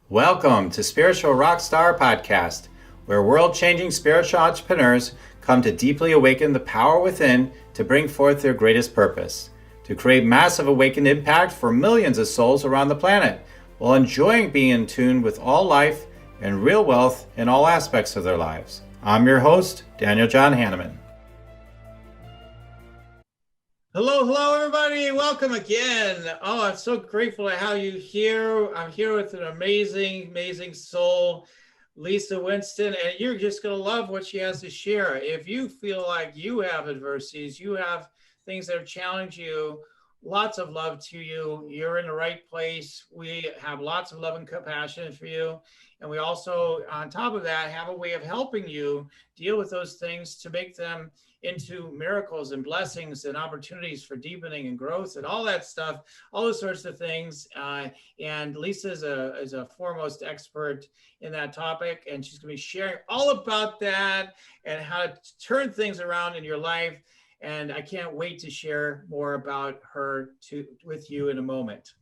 Welcome to Spiritual Rockstar Podcast, where world-changing spiritual entrepreneurs come to deeply awaken the power within to bring forth their greatest purpose, to create massive awakened impact for millions of souls around the planet, while enjoying being in tune with all life and real wealth in all aspects of their lives. I'm your host, Daniel John Hanneman. Hello, everybody. Welcome again. Oh, I'm so grateful to have you here. I'm here with an amazing soul, Lisa Winston, and you're just going to love what she has to share. If you feel like you have adversities, you have things that have challenged you, lots of love to you. You're in the right place. We have lots of love and compassion for you. And we also, on top of that, have a way of helping you deal with those things to make them into miracles and blessings and opportunities for deepening and growth and all that stuff, all those sorts of things. And Lisa is a foremost expert in that topic, and she's going to be sharing all about that and how to turn things around in your life. And I can't wait to share more about her with you in a moment.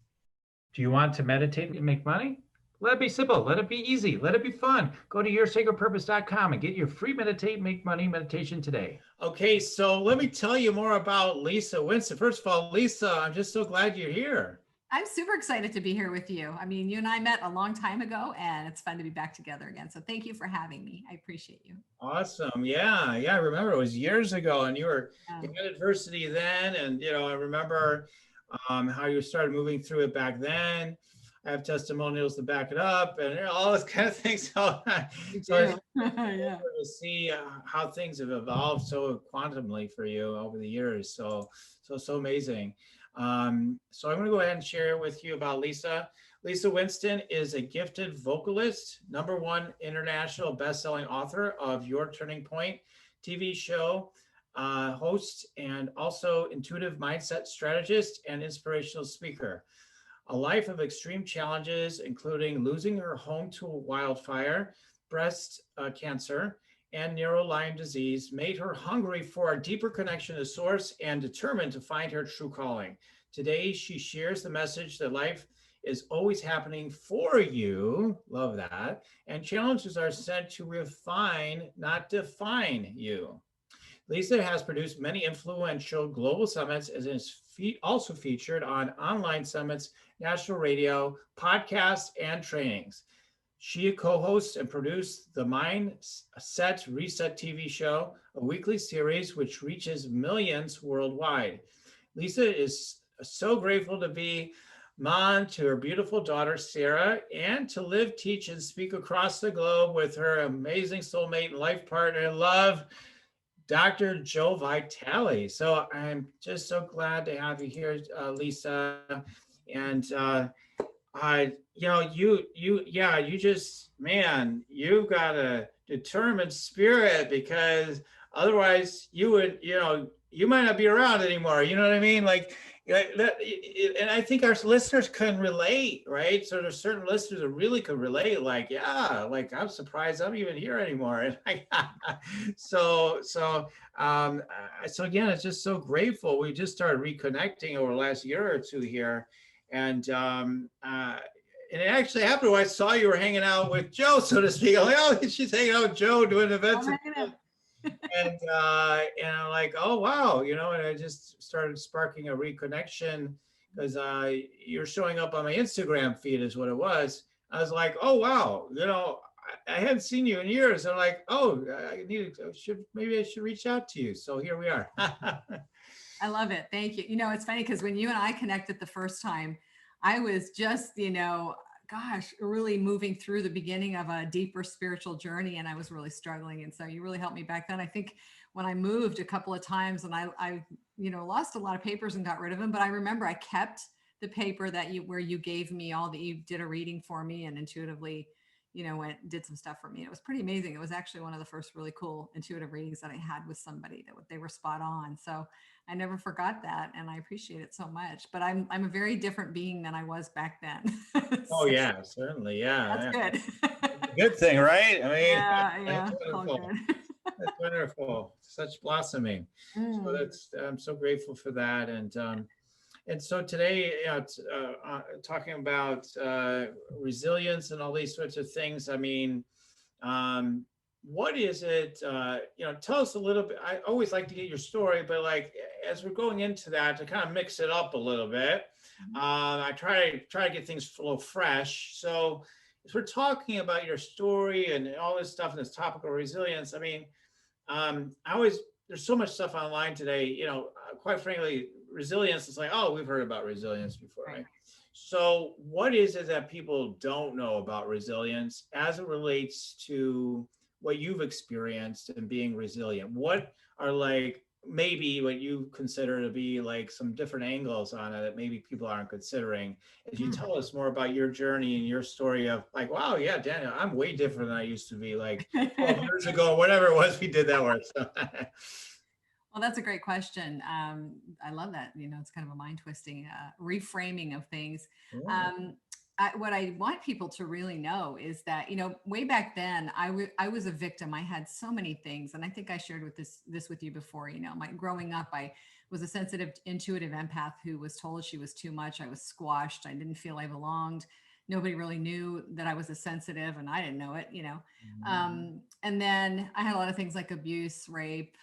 Do you want to meditate and make money? Let it be simple. Let it be easy. Let it be fun. Go to yoursacredpurpose.com and get your free Meditate Make Money meditation today. Okay, so let me tell you more about Lisa Winston. First of all, Lisa, I'm just so glad you're here. I'm super excited to be here with you. I mean, you and I met a long time ago, and it's fun to be back together again. So thank you for having me. I appreciate you. Awesome. Yeah. I remember it was years ago, and you had adversity then. And, I remember how you started moving through it back then. I have testimonials to back it up and all this kind of things. So it's to see how things have evolved so quantumly for you over the years. So amazing. So I'm going to go ahead and share with you about Lisa. Lisa Winston is a gifted vocalist, #1 international bestselling author of Your Turning Point TV show, host, and also intuitive mindset strategist and inspirational speaker. A life of extreme challenges, including losing her home to a wildfire, breast cancer, and neuro-Lyme disease, made her hungry for a deeper connection to Source and determined to find her true calling. Today, she shares the message that life is always happening for you, love that, and challenges are sent to refine, not define you. Lisa has produced many influential global summits and is also featured on online summits, national radio, podcasts, and trainings. She co-hosts and produced the Mindset Reset TV show, a weekly series which reaches millions worldwide. Lisa is so grateful to be mom to her beautiful daughter, Sarah, and to live, teach, and speak across the globe with her amazing soulmate and life partner in love, Dr. Joe Vitale. So I'm just so glad to have you here, Lisa. And you just, man, you've got a determined spirit, because otherwise you would, you might not be around anymore. You know what I mean? Like that, and I think our listeners can relate, right? So there's certain listeners that really could relate. Like, yeah, like I'm surprised I'm even here anymore. And so again, it's just so grateful. We just started reconnecting over the last year or two here, and it actually happened when I saw you were hanging out with Joe, so to speak. I'm like, oh, she's hanging out with Joe doing events. And I'm like, oh, wow, and I just started sparking a reconnection, because you're showing up on my Instagram feed is what it was. I was like, oh, wow, I hadn't seen you in years. I'm like, oh, maybe I should reach out to you. So here we are. I love it. Thank you. It's funny because when you and I connected the first time, I was just, really moving through the beginning of a deeper spiritual journey, and I was really struggling. And so you really helped me back then. I think when I moved a couple of times, and I lost a lot of papers and got rid of them, but I remember I kept the paper where you gave me you did a reading for me and intuitively, did some stuff for me. It was pretty amazing. It was actually one of the first really cool intuitive readings that I had with somebody that they were spot on. So I never forgot that, and I appreciate it so much. But I'm a very different being than I was back then. Oh yeah, certainly, yeah. That's good. Good thing, right? I mean, yeah. All good. That's wonderful. Such blossoming. So I'm so grateful for that, and And so today, talking about resilience and all these sorts of things. I mean, what is it? Tell us a little bit. I always like to get your story, but like as we're going into that, to kind of mix it up a little bit, I try to get things a little fresh. So as we're talking about your story and all this stuff and this topic of resilience, I mean, there's so much stuff online today. Quite frankly, resilience is like, oh, we've heard about resilience before, right? So what is it that people don't know about resilience as it relates to what you've experienced in being resilient? What are like maybe what you consider to be like some different angles on it that maybe people aren't considering, as you tell us more about your journey and your story of like, wow, yeah, Daniel, I'm way different than I used to be like 12 years ago, whatever it was we did that work. So. Well, that's a great question. I love that. It's kind of a mind twisting reframing of things. What I want people to really know is that, way back then, I was a victim. I had so many things. And I think I shared with this with you before, growing up, I was a sensitive, intuitive empath who was told she was too much. I was squashed. I didn't feel I belonged. Nobody really knew that I was a sensitive, and I didn't know it, and then I had a lot of things like abuse, rape,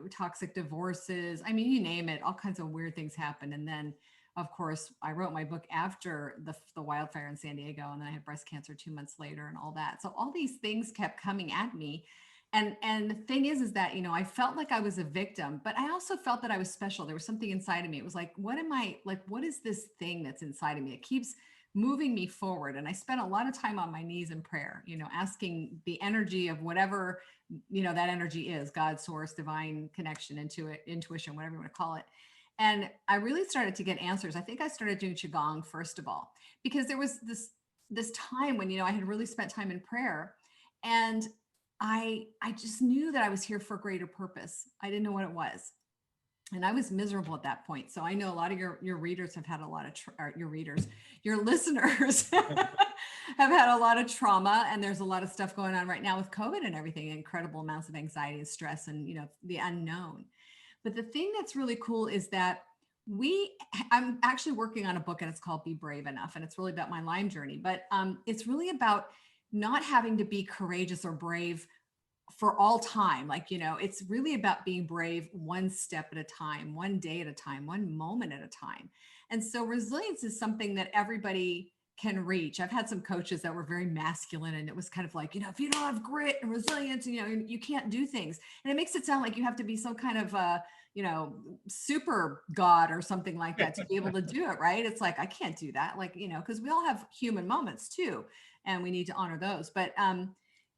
toxic divorces. I mean, you name it, all kinds of weird things happened. And then, of course, I wrote my book after the wildfire in San Diego, and then I had breast cancer 2 months later and all that. So all these things kept coming at me. And the thing is that, I felt like I was a victim, but I also felt that I was special. There was something inside of me. It was like, what is this thing that's inside of me? It keeps moving me forward. And I spent a lot of time on my knees in prayer, asking the energy of whatever, that energy is, God, source, divine connection, intuition, whatever you want to call it. And I really started to get answers. I think I started doing Qigong, first of all, because there was this time when, I had really spent time in prayer, and I just knew that I was here for a greater purpose. I didn't know what it was. And I was miserable at that point. So I know a lot of your readers have had a lot of, your listeners have had a lot of trauma, and there's a lot of stuff going on right now with COVID and everything, incredible amounts of anxiety and stress and, the unknown. But the thing that's really cool is that I'm actually working on a book, and it's called Be Brave Enough. And it's really about my Lyme journey, but it's really about not having to be courageous or brave for all time. It's really about being brave one step at a time, one day at a time, one moment at a time. And so resilience is something that everybody can reach. I've had some coaches that were very masculine, and it was kind of like, if you don't have grit and resilience, you can't do things. And it makes it sound like you have to be some kind of, super god or something like that to be able to do it. Right. It's like, I can't do that. Cause we all have human moments too, and we need to honor those. But,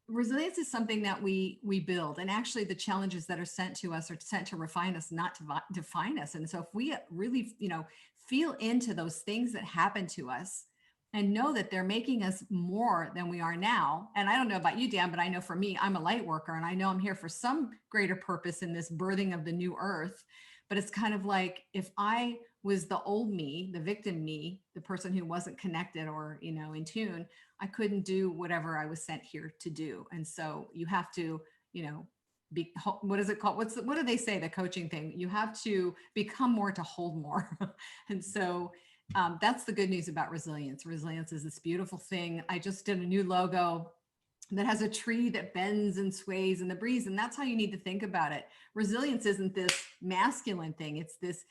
resilience is something that we build, and actually the challenges that are sent to us are sent to refine us, not to define us. And so if we really, feel into those things that happen to us and know that they're making us more than we are now. And I don't know about you, Dan, but I know for me, I'm a light worker, and I know I'm here for some greater purpose in this birthing of the new earth. But it's kind of like, if I was the old me, the victim me, the person who wasn't connected or, in tune, I couldn't do whatever I was sent here to do. And so you have to, what is it called? What do they say? The coaching thing, you have to become more to hold more. And so that's the good news about resilience. Resilience is this beautiful thing. I just did a new logo that has a tree that bends and sways in the breeze. And that's how you need to think about it. Resilience isn't this masculine thing. It's this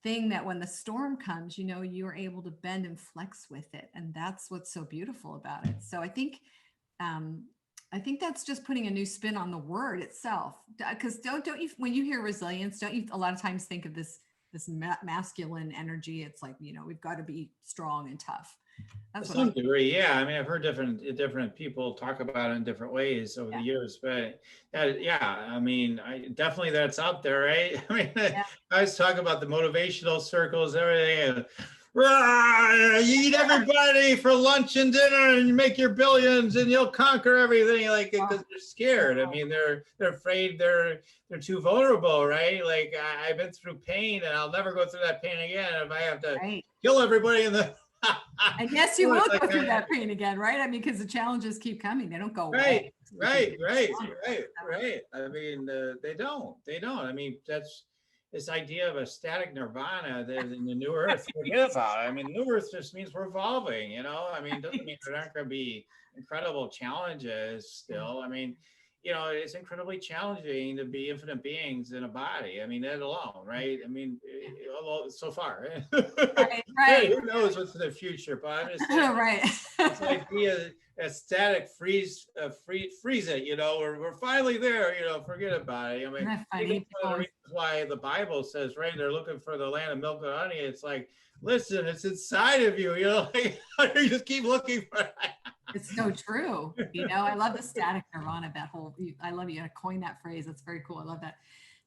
thing that when the storm comes, you are able to bend and flex with it. And that's what's so beautiful about it. So I think that's just putting a new spin on the word itself. Because don't you, when you hear resilience, don't you a lot of times think of this masculine energy? It's like, we've got to be strong and tough. That's to some degree, yeah. I mean, I've heard different people talk about it in different ways over the years, but I mean, definitely that's out there, right? I mean, I always talk about the motivational circles, everything. And, you eat everybody for lunch and dinner, and you make your billions, and you'll conquer everything, because they're scared. I mean, they're afraid they're too vulnerable, right? Like I've been through pain, and I'll never go through that pain again if I have to kill everybody in the. I guess you will go through that pain again, right? I mean, because the challenges keep coming; they don't go away. Right. I mean, they don't. I mean, this idea of a static nirvana that in the new earth, forget about it. I mean, new earth just means we're evolving, you know. I mean, it doesn't mean there aren't going to be incredible challenges still. I mean, you know, it's incredibly challenging to be infinite beings in a body. I mean, that alone, right? I mean, although so far, Right, right. who knows what's in the future? But I'm just saying, Right. this idea that static freeze it, you know, we're finally there, you know, forget about it. I mean, I think it's one of the reasons why the Bible says, right, they're looking for the land of milk and honey. It's like, listen, it's inside of you, you know, like, you just keep looking for it. It's so true. You know, I love the static nirvana, that whole, I love you to coin that phrase. That's very cool. I love that.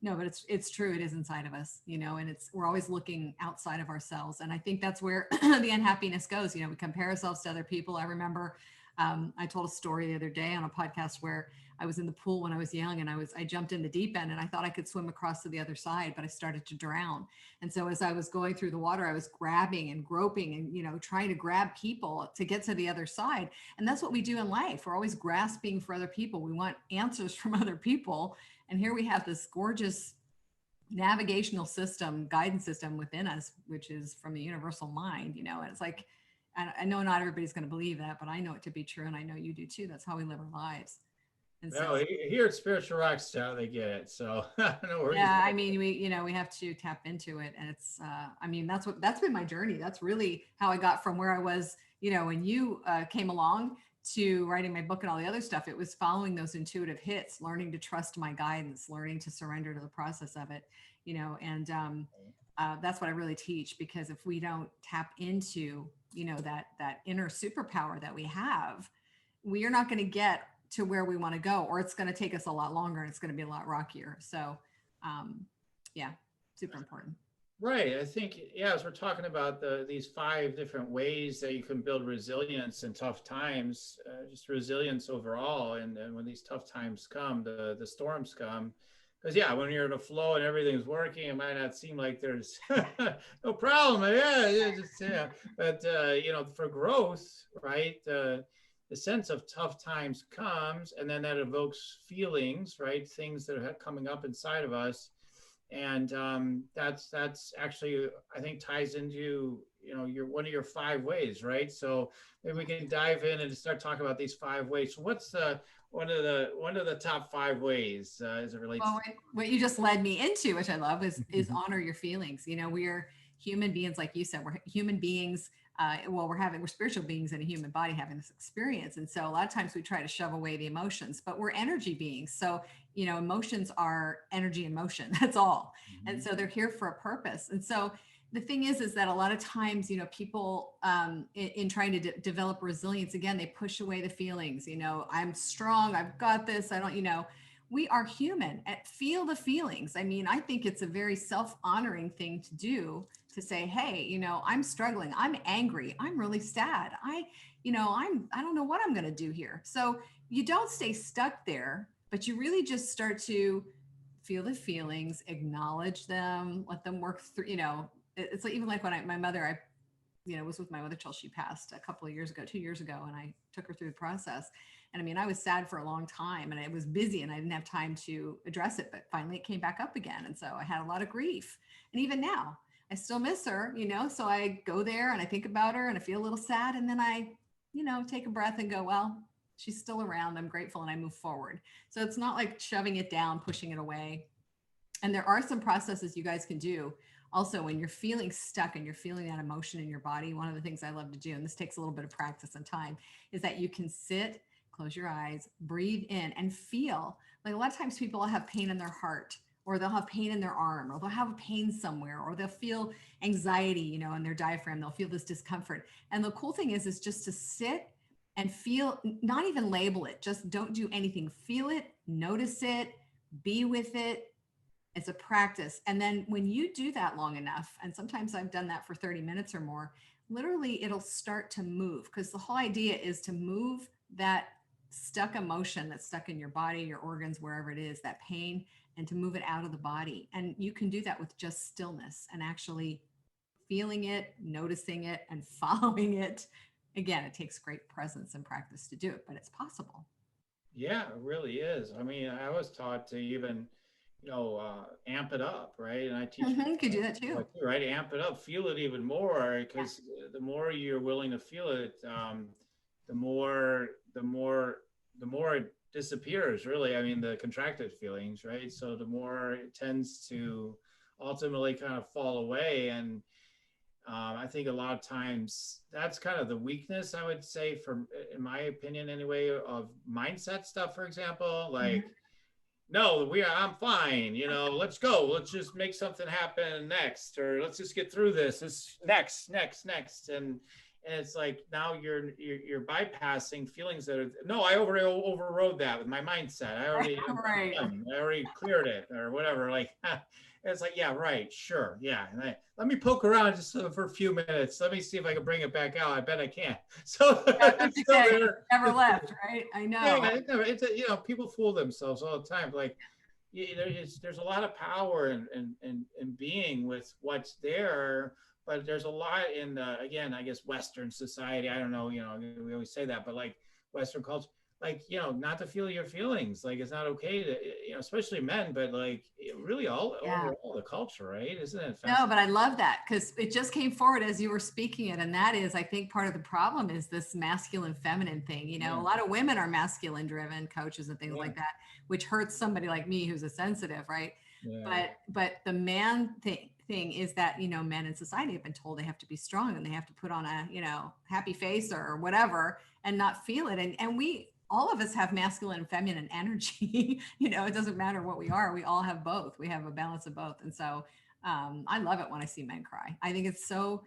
No, but it's true. It is inside of us, you know, and we're always looking outside of ourselves. And I think that's where the unhappiness goes. You know, we compare ourselves to other people. I remember I told a story the other day on a podcast where I was in the pool when I was young, and I jumped in the deep end, and I thought I could swim across to the other side, but I started to drown. And so as I was going through the water, I was grabbing and groping and, you know, trying to grab people to get to the other side. And that's what we do in life. We're always grasping for other people. We want answers from other people. And here we have this gorgeous navigational system, guidance system within us, which is from the universal mind, you know. And it's like, I know not everybody's going to believe that, but I know it to be true. And I know you do too. That's how we live our lives. And so here at Spiritual Rockstar, they get it. So no worries. Yeah, I mean, we have to tap into it. And it's, I mean, that's been my journey. That's really how I got from where I was, you know, when you came along to writing my book and all the other stuff. It was following those intuitive hits, learning to trust my guidance, learning to surrender to the process of it, you know, and that's what I really teach, because if we don't tap into, you know, that inner superpower that we have, we are not going to get to where we want to go, or it's going to take us a lot longer and it's going to be a lot rockier. So yeah, super important. Right. I think, yeah, as we're talking about these 5 different ways that you can build resilience in tough times, just resilience overall. And when these tough times come, the storms come, because yeah, when you're in a flow and everything's working, it might not seem like there's no problem. Yeah. But you know, for growth, right? The sense of tough times comes, and then that evokes feelings, right? Things that are coming up inside of us. And that's actually, I think, ties into, you know, one of your 5 ways, right? So maybe we can dive in and start talking about these 5 ways. So what's one of the top 5 ways as it relates? Well, what you just led me into, which I love, is honor your feelings. You know, we are human beings, like you said. We're human beings. We're spiritual beings in a human body having this experience. And so a lot of times we try to shove away the emotions, but we're energy beings. So, you know, emotions are energy in motion. That's all. Mm-hmm. And so they're here for a purpose. And so the thing is that a lot of times, you know, people in trying to develop resilience, again, they push away the feelings. You know, I'm strong. I've got this. I don't, you know, we are human. Feel the feelings. I mean, I think it's a very self-honoring thing to do, to say, hey, you know, I'm struggling. I'm angry. I'm really sad. I don't know what I'm going to do here. So you don't stay stuck there, but you really just start to feel the feelings, acknowledge them, let them work through, you know. It's like, even like when my mother, was with my mother till she passed a couple of years ago, 2 years ago, and I took her through the process. And I mean, I was sad for a long time, and I was busy and I didn't have time to address it, but finally it came back up again. And so I had a lot of grief. And even now, I still miss her, you know, so I go there and I think about her and I feel a little sad. And then I, you know, take a breath and go, well, she's still around. I'm grateful, and I move forward. So it's not like shoving it down, pushing it away. And there are some processes you guys can do. Also, when you're feeling stuck and you're feeling that emotion in your body, one of the things I love to do, and this takes a little bit of practice and time, is that you can sit, close your eyes, breathe in, and feel. Like a lot of times people have pain in their heart, or they'll have pain in their arm, or they'll have a pain somewhere, or they'll feel anxiety, you know, in their diaphragm. They'll feel this discomfort. And the cool thing is just to sit and feel, not even label it, just don't do anything. Feel it, notice it, be with it. It's a practice. And then when you do that long enough, and sometimes I've done that for 30 minutes or more, literally it'll start to move, because the whole idea is to move that stuck emotion that's stuck in your body, your organs, wherever it is, that pain, and to move it out of the body. And you can do that with just stillness and actually feeling it, noticing it, and following it. Again, it takes great presence and practice to do it, but it's possible. Yeah, it really is. I mean, I was taught to even, amp it up, right? And I teach Mm-hmm. You people could do that too. what to do, right? Amp it up, feel it even more, because the more you're willing to feel it, the more, the more, the more it disappears. Really, I mean, the contracted feelings, right? So the more it tends to ultimately kind of fall away, and I think a lot of times that's kind of the weakness, I would say, from, in my opinion anyway, of mindset stuff. For example, Yeah. like, no, I'm fine. Let's go. Let's just make something happen next, or let's just get through this. It's next. And it's like, now you're bypassing feelings that are, no, I overrode that with my mindset. I'm Right. done. I already cleared it or whatever. Like, it's like, yeah, right. Sure. Yeah. And let me poke around just for a few minutes. Let me see if I can bring it back out. I bet I can. So Yeah, that's it's still okay. there. Never left, right? I Yeah, know. people fool themselves all the time. Like, there's a lot of power in being with what's there, but there's a lot in the, again, I guess, Western society. I don't know, we always say that, but like Western culture, like, not to feel your feelings. Like, it's not okay to, especially men, but like really all Yeah. overall the culture, right? Isn't it No, fascinating? but I love that because it just came forward as you were speaking it. And that is, I think part of the problem is this masculine feminine thing. A Yeah, lot of women are masculine driven coaches and things yeah, like that, which hurts somebody like me who's a sensitive, right? yeah, But the man thing is that, men in society have been told they have to be strong and they have to put on a, happy face or whatever and not feel it. And we, all of us have masculine and feminine energy. It doesn't matter what we are. We all have both. We have a balance of both. And so, I love it when I see men cry. I think it's so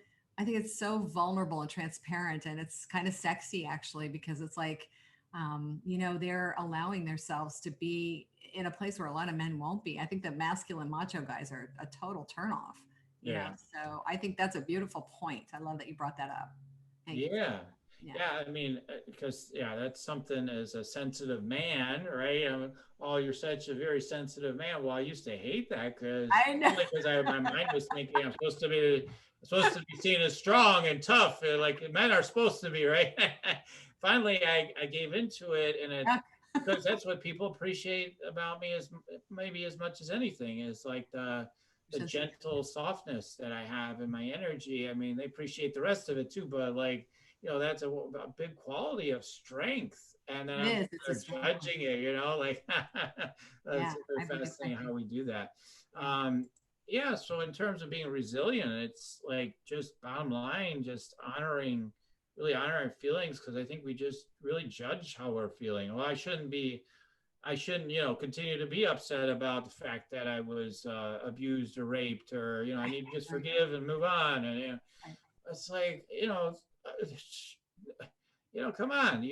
vulnerable and transparent, and it's kind of sexy actually, because it's like, they're allowing themselves to be in a place where a lot of men won't be. I think the masculine macho guys are a total turnoff, yeah. So I think that's a beautiful point. I love that you brought that up. Thank you. Yeah. Yeah. Yeah. I mean, because, yeah, that's something as a sensitive man, right? Oh, you're such a very sensitive man. Well, I used to hate that because, I know. only because my mind was thinking I'm supposed to be seen as strong and tough, like men are supposed to be, right? Finally, I gave into it, and because that's what people appreciate about me, as maybe as much as anything, is like the gentle softness that I have in my energy. I mean, they appreciate the rest of it too, but like, that's a big quality of strength. And then It I'm is. It's a there strength. judging it, like, Yeah, that's very I believe it's fascinating how we do that. yeah. Yeah. So in terms of being resilient, it's like, just bottom line, just really honoring feelings. Cause I think we just really judge how we're feeling. Well, I shouldn't, continue to be upset about the fact that I was abused or raped, or, I need to just Right, forgive and move on. And, right. it's like, come on,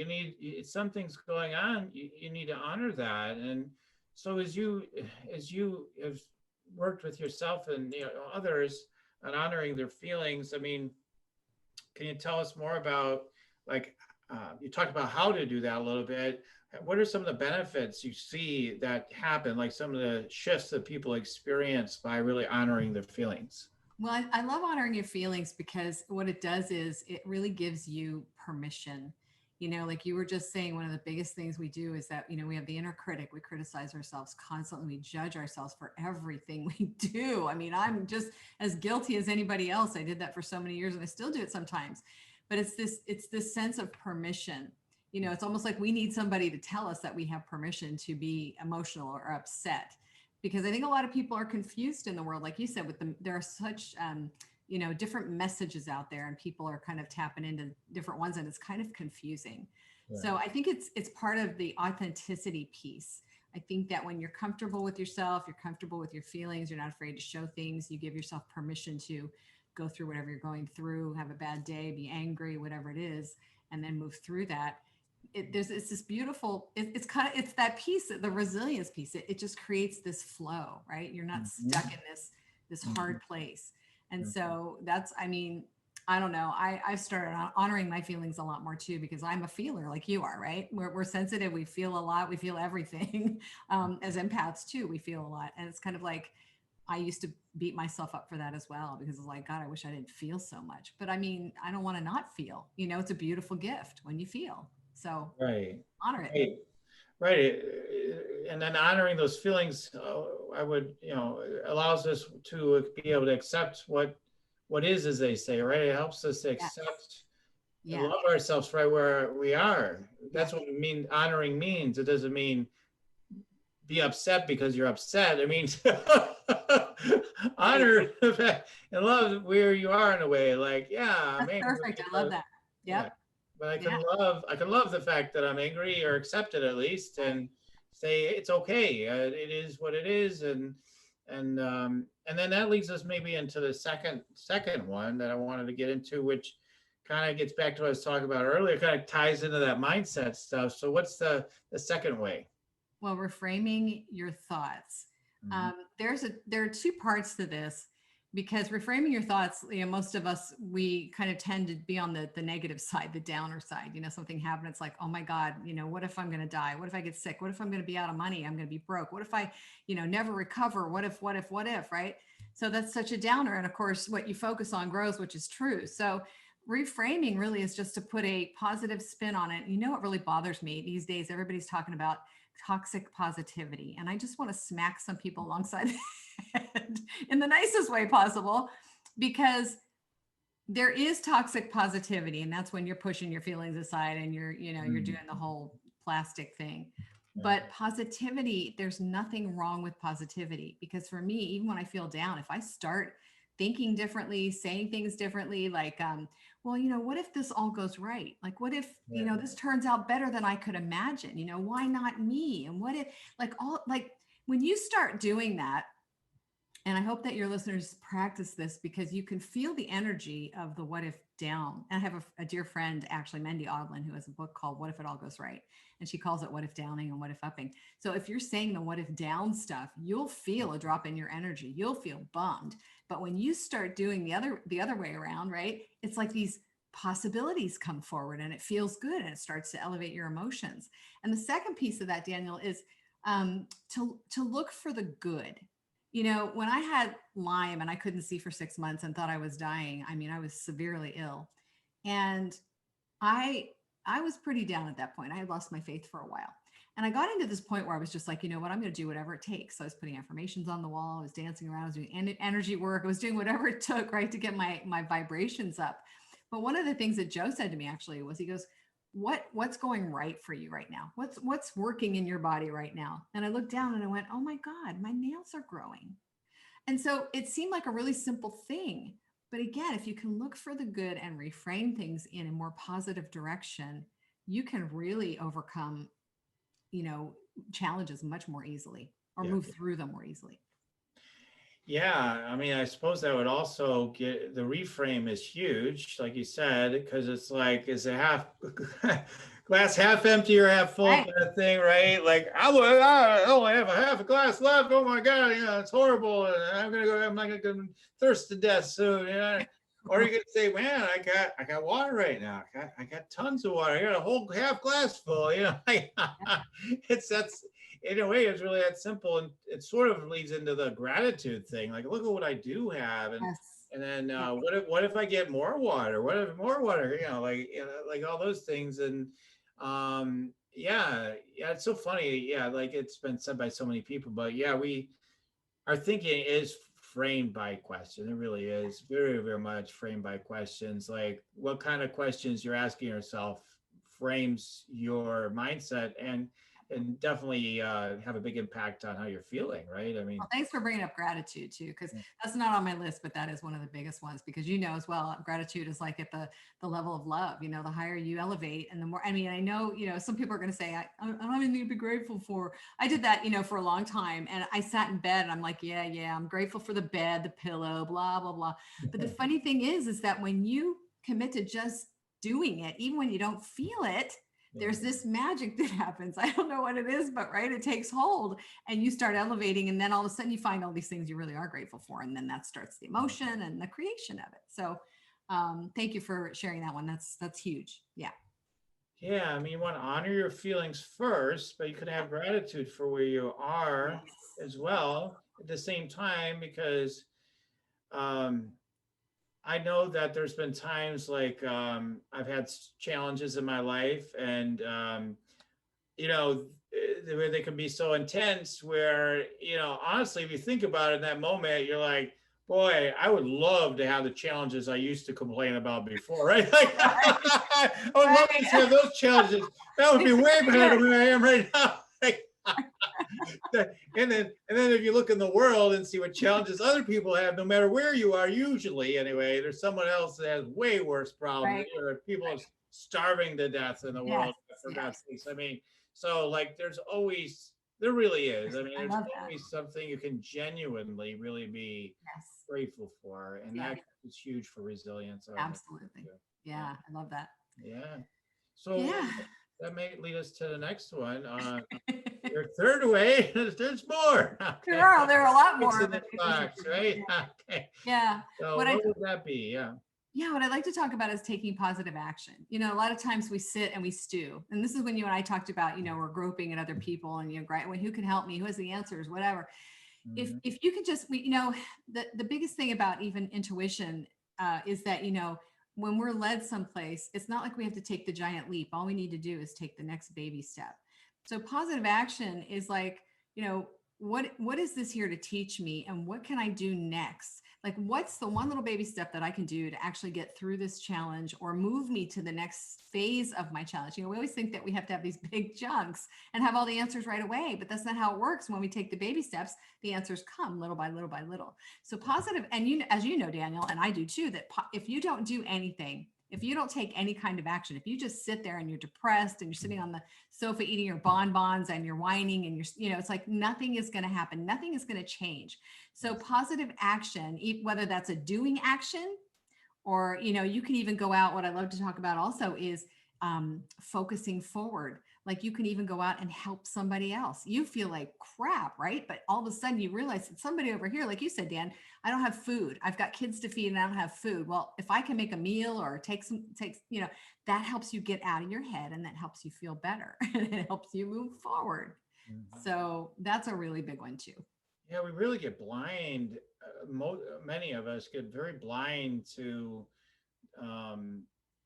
something's going on. You need to honor that. And so as you have worked with yourself and, others on honoring their feelings, I mean, can you tell us more about, like, you talked about how to do that a little bit. What are some of the benefits you see that happen, like some of the shifts that people experience by really honoring their feelings? Well, I love honoring your feelings because what it does is it really gives you permission. Like you were just saying, one of the biggest things we do is that, we have the inner critic. We criticize ourselves constantly. We judge ourselves for everything we do. I mean, I'm just as guilty as anybody else. I did that for so many years and I still do it sometimes. But it's this sense of permission. It's almost like we need somebody to tell us that we have permission to be emotional or upset, because I think a lot of people are confused in the world, like you said, there are such different messages out there, and people are kind of tapping into different ones, and it's kind of confusing. Right. So I think it's part of the authenticity piece. I think that when you're comfortable with yourself, you're comfortable with your feelings, you're not afraid to show things, you give yourself permission to go through whatever you're going through, have a bad day, be angry, whatever it is, and then move through that. It's this beautiful, it's that piece, the resilience piece. It just creates this flow, right? You're not stuck Mhm. in this Mhm. hard place. And Mhm. so that's, I mean, I don't know. I've started honoring my feelings a lot more too, because I'm a feeler like you are, right? We're sensitive. We feel a lot. We feel everything. As empaths too, we feel a lot. And it's kind of like, I used to beat myself up for that as well, because it's like, God, I wish I didn't feel so much. But I mean, I don't want to not feel, it's a beautiful gift when you feel. So Right. honor it. Right. right. And then honoring those feelings, I would, allows us to be able to accept what is, as they say, right? It helps us to Yes. accept and Yeah. love ourselves right where we are. Yeah. That's what it mean. Honoring means. It doesn't mean be upset because you're upset. It means Right. honor the fact and love where you are in a way. Like, yeah, I'm That's angry, perfect. I love but that. yeah, Yep. but Yeah. I can love the fact that I'm angry, or accept it at least, Right. and say it's okay. It is what it is, and then that leads us maybe into the second one that I wanted to get into, which kind of gets back to what I was talking about earlier. Kind of ties into that mindset stuff. So what's the second way? Well, reframing your thoughts. Mm-hmm. There are two parts to this, because reframing your thoughts, most of us, we kind of tend to be on the negative side, the downer side. Something happened, it's like, oh my God, what if I'm going to die? What if I get sick? What if I'm going to be out of money? I'm going to be broke. What if I, never recover? What if, right? So that's such a downer. And of course, what you focus on grows, which is true. So reframing really is just to put a positive spin on it. What really bothers me these days, everybody's talking about toxic positivity. And I just want to smack some people alongside the head in the nicest way possible, because there is toxic positivity. And that's when you're pushing your feelings aside and you're doing the whole plastic thing. But positivity, there's nothing wrong with positivity, because for me, even when I feel down, if I start thinking differently, saying things differently, like, well, what if this all goes right? Like, what if, this turns out better than I could imagine? Why not me? And what if, like when you start doing that, and I hope that your listeners practice this, because you can feel the energy of the what if down. And I have a dear friend, actually, Mendy Odlin, who has a book called What If It All Goes Right? And she calls it what if downing and what if upping. So if you're saying the what if down stuff, you'll feel a drop in your energy. You'll feel bummed. But when you start doing the other way around, right? It's like these possibilities come forward and it feels good and it starts to elevate your emotions. And the second piece of that, Daniel, is to look for the good. When I had Lyme and I couldn't see for 6 months and thought I was dying, I mean, I was severely ill. And I was pretty down at that point. I had lost my faith for a while. And I got into this point where I was just like, you know what, I'm going to do whatever it takes. So I was putting affirmations on the wall. I was dancing around. I was doing energy work. I was doing whatever it took, right, to get my vibrations up. But one of the things that Joe said to me actually was, he goes, what's going right for you right now? What's working in your body right now? And I looked down and I went, oh my God, my nails are growing. And so it seemed like a really simple thing. But again, if you can look for the good and reframe things in a more positive direction, you can really overcome, challenges much more easily, or Yeah. move through them more easily. Yeah, I mean, I suppose that would also get the reframe is huge, like you said, because it's like, is it half glass half empty or half full Right. kind of thing, right? Like, I only have a half a glass left. Oh my God, it's horrible. And I'm not gonna thirst to death soon. Or you could say, man, I got water right now. I got tons of water. I got a whole half glass full. That's in a way, it's really that simple, and it sort of leads into the gratitude thing. Like, look at what I do have, Yes. and then Yeah. what if I get more water? What if more water? Like all those things, and yeah, it's so funny. Yeah, like it's been said by so many people, but yeah, our thinking is framed by question. It really is very, very much framed by questions. Like what kind of questions you're asking yourself frames your mindset, and definitely have a big impact on how you're feeling, right? I mean, Well, thanks for bringing up gratitude too, because that's not on my list, but that is one of the biggest ones, because as well, gratitude is like at the level of love. The higher you elevate, and the more. I mean, I know some people are going to say, I don't have anything to be grateful for. I did that for a long time, and I sat in bed and I'm like, yeah, I'm grateful for the bed, the pillow, blah blah blah. But the funny thing is that when you commit to just doing it, even when you don't feel it, there's this magic that happens. I don't know what it is, but right, it takes hold and you start elevating, and then all of a sudden you find all these things you really are grateful for, and then that starts the emotion and the creation of it. So thank you for sharing that one. That's huge. Yeah. Yeah, I mean, you want to honor your feelings first, but you can have gratitude for where you are Yes. as well at the same time, because um, I know that there's been times like I've had challenges in my life, and you know, where they can be so intense where, honestly, if you think about it in that moment, you're like, boy, I would love to have the challenges I used to complain about before, right? Like, I would love to have those challenges. That would be way better than where I am right now. And then if you look in the world and see what challenges other people have, no matter where you are, usually anyway, there's someone else that has way worse problems. Right. Or people are starving to death in the world, for God's sakes. I mean, so like there really is. I mean, there's always something you can genuinely really be grateful for. And that is huge for resilience. Absolutely. Yeah, I love that. Yeah. So that may lead us to the next one. Your third way, there's more. Okay. There are a lot more. In the box, right? Okay. Yeah. So what would that be? Yeah. Yeah, what I'd like to talk about is taking positive action. A lot of times we sit and we stew. And this is when you and I talked about, we're groping at other people and, who can help me? Who has the answers? Whatever. Mm-hmm. If you could just, the biggest thing about even intuition is that, when we're led someplace, it's not like we have to take the giant leap. All we need to do is take the next baby step. So positive action is like, what is this here to teach me? And what can I do next? Like, what's the one little baby step that I can do to actually get through this challenge or move me to the next phase of my challenge? We always think that we have to have these big chunks and have all the answers right away, but that's not how it works. When we take the baby steps, the answers come little by little by little. So positive, and as you know, Daniel, and I do too, that if you don't do anything, if you don't take any kind of action, if you just sit there and you're depressed and you're sitting on the sofa eating your bonbons and you're whining and it's like nothing is going to happen. Nothing is going to change. So positive action, whether that's a doing action or, you can even go out. What I love to talk about also is focusing forward. Like you can even go out and help somebody else. You feel like crap, right? But all of a sudden you realize that somebody over here, like you said, Dan, I don't have food. I've got kids to feed and I don't have food. Well, if I can make a meal or that helps you get out of your head and that helps you feel better and it helps you move forward. Mm-hmm. So that's a really big one too. Yeah, we really get blind. Many of us get very blind to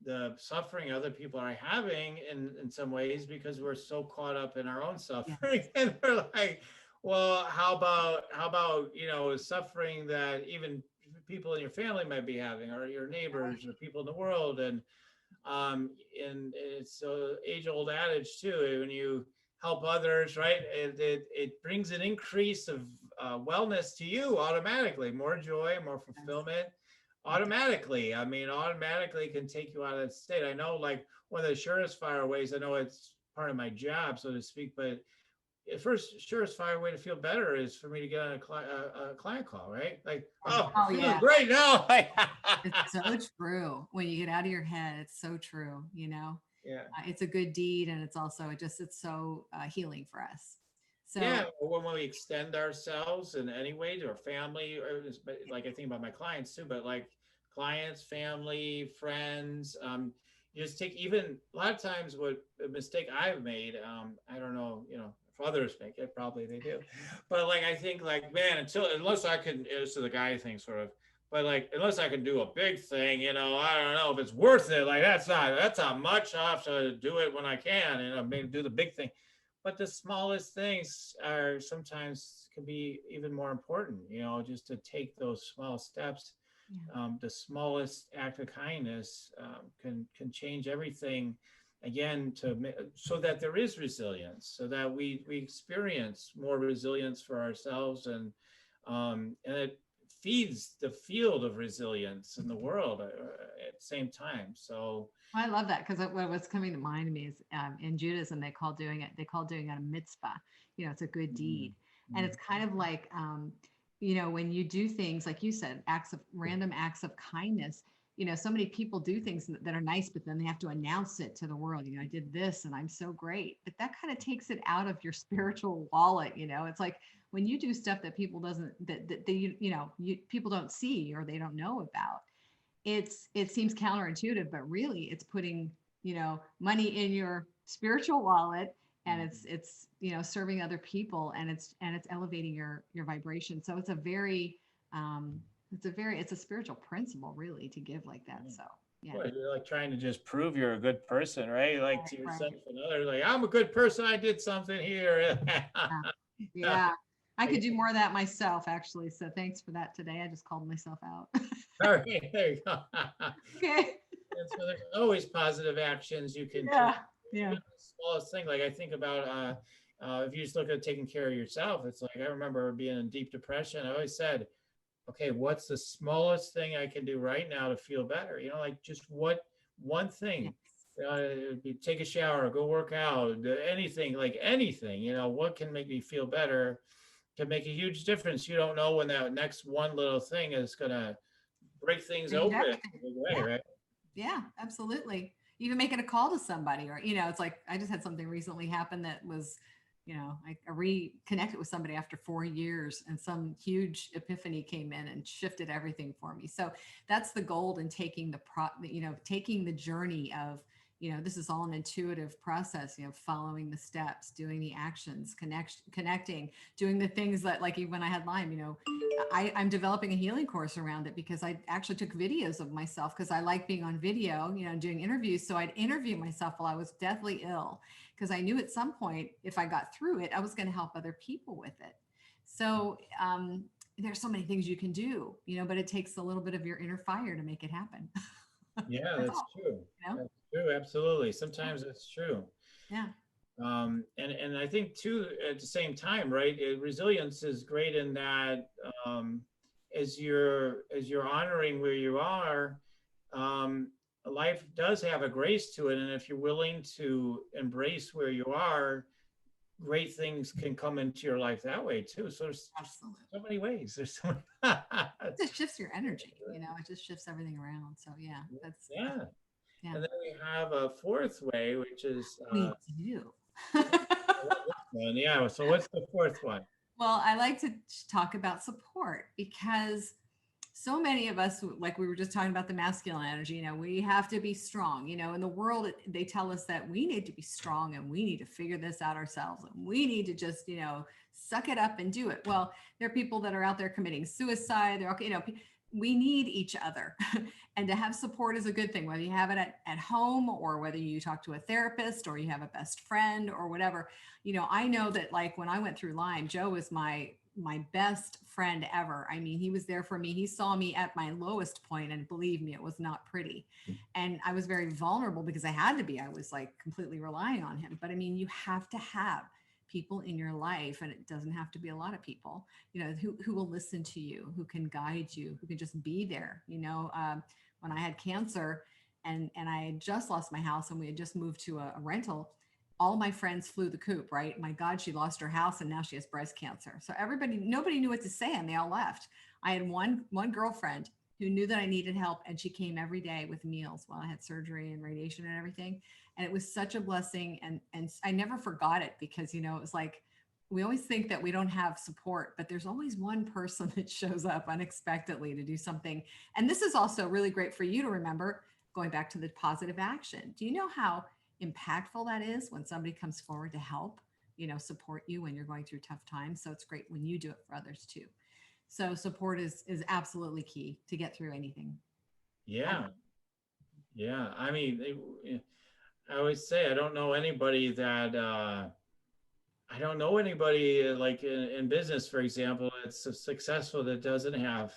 the suffering other people are having in some ways because we're so caught up in our own suffering. Yeah. And we're like, well, how about suffering that even people in your family might be having, or your neighbors, or people in the world. And it's an age-old adage too, when you help others, right, it brings an increase of wellness to you automatically, more joy, more fulfillment. Automatically. I mean, automatically can take you out of that state. I know, like, one of the surefire ways, I know it's part of my job, so to speak, but the first surefire way to feel better is for me to get on a client call, right? Like, feeling great now. It's so true. When you get out of your head, it's so true, Yeah. It's a good deed, and it's also it's so healing for us. So yeah, when we extend ourselves in any way to our family, or like I think about my clients too, but like clients, family, friends, you just take, even a lot of times what a mistake I've made, I don't know, if others make it, probably they do, but like, I think like, man, unless I can, it's the guy thing sort of, but like, unless I can do a big thing, I don't know if it's worth it. Like, that's not much. I'll have to do it when I can, maybe do the big thing. But the smallest things can be even more important, just to take those small steps. Yeah. The smallest act of kindness can change everything, again, so that there is resilience, so that we experience more resilience for ourselves, and it feeds the field of resilience in the world at the same time. So I love that, because what's coming to mind to me is in Judaism, they call doing it a mitzvah. It's a good deed. Mm-hmm. And it's kind of like, when you do things, like you said, random acts of kindness, so many people do things that are nice, but then they have to announce it to the world. I did this and I'm so great. But that kind of takes it out of your spiritual wallet. It's like when you do stuff that people people don't see or they don't know about. It seems counterintuitive, but really it's putting, money in your spiritual wallet, and it's serving other people, and it's elevating your vibration. So it's a spiritual principle, really, to give like that. So Yeah. Well, you're like trying to just prove you're a good person, right? Like to Right. yourself and others, like I'm a good person. I did something here. Yeah. Yeah. I could do more of that myself, actually. So thanks for that today. I just called myself out. All right, there you go. Okay. And so there's always positive actions you can take. Yeah. Yeah. Even the smallest thing, like I think about if you just look at taking care of yourself, it's like I remember being in deep depression. I always said, okay, what's the smallest thing I can do right now to feel better? You know, like just what one thing. Yes. Take a shower, go work out, anything, like anything, you know, what can make me feel better can make a huge difference. You don't know when that next one little thing is going to break things Change open in everything. a big way, Yeah. right? Yeah, absolutely. Even making a call to somebody, or, it's like I just had something recently happen that was, I reconnected with somebody after 4 years, and some huge epiphany came in and shifted everything for me. So that's the gold in taking taking the journey of, this is all an intuitive process, following the steps, doing the actions, connecting, doing the things that, like, even when I had Lyme, I'm developing a healing course around it, because I actually took videos of myself, because I like being on video, doing interviews. So I'd interview myself while I was deathly ill, because I knew at some point, if I got through it, I was going to help other people with it. So there's so many things you can do, but it takes a little bit of your inner fire to make it happen. Yeah, That's that's all, true. you know? That's true. Absolutely. Sometimes it's true. Yeah. And I think too, at the same time, right? Resilience is great in that as you're honoring where you are, um, life does have a grace to it, and if you're willing to embrace where you are, great things can come into your life that way too. So there's Absolutely. so many ways. There's so many. It just shifts your energy, it just shifts everything around. So yeah, Yeah. yeah, And then we have a fourth way, which is we do. one. Yeah. So what's the fourth one? Well, I like to talk about support, because so many of us, like we were just talking about the masculine energy, we have to be strong. In the world, they tell us that we need to be strong, and we need to figure this out ourselves, and we need to just, suck it up and do it. Well, there are people that are out there committing suicide. They're okay, we need each other. And to have support is a good thing, whether you have it at home, or whether you talk to a therapist, or you have a best friend, or whatever. I know that, like, when I went through Lyme, Joe was my best friend ever. I mean, he was there for me. He saw me at my lowest point, and believe me, it was not pretty. And I was very vulnerable, because I had to be. I was like completely relying on him. But I mean, you have to have people in your life, and it doesn't have to be a lot of people, who will listen to you, who can guide you, who can just be there. When I had cancer, and I had just lost my house, and we had just moved to a rental, all my friends flew the coop, right? My God, she lost her house, and now she has breast cancer. So nobody knew what to say, and they all left. I had one girlfriend who knew that I needed help, and she came every day with meals while I had surgery and radiation and everything. And it was such a blessing. And I never forgot it, because, it was like, we always think that we don't have support, but there's always one person that shows up unexpectedly to do something. And this is also really great for you to remember, going back to the positive action. Do you know how impactful that is when somebody comes forward to help, support you when you're going through tough times? So it's great when you do it for others too. So support is absolutely key to get through anything. Yeah. Yeah. I mean, I always say I don't know anybody like in business, for example, that's successful that doesn't have,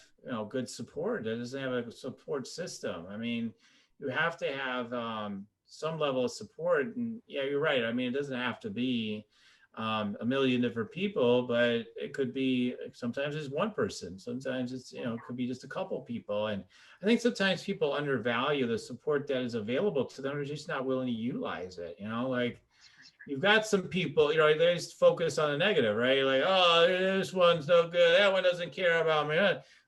good support, that doesn't have a support system. I mean, you have to have some level of support. And yeah, you're right. I mean, it doesn't have to be a million different people, but it could be, sometimes it's one person, sometimes it's, it could be just a couple people. And I think sometimes people undervalue the support that is available to them. They're just not willing to utilize it. Like, you've got some people, they just focus on the negative, right? Like, oh, this one's no good, that one doesn't care about me.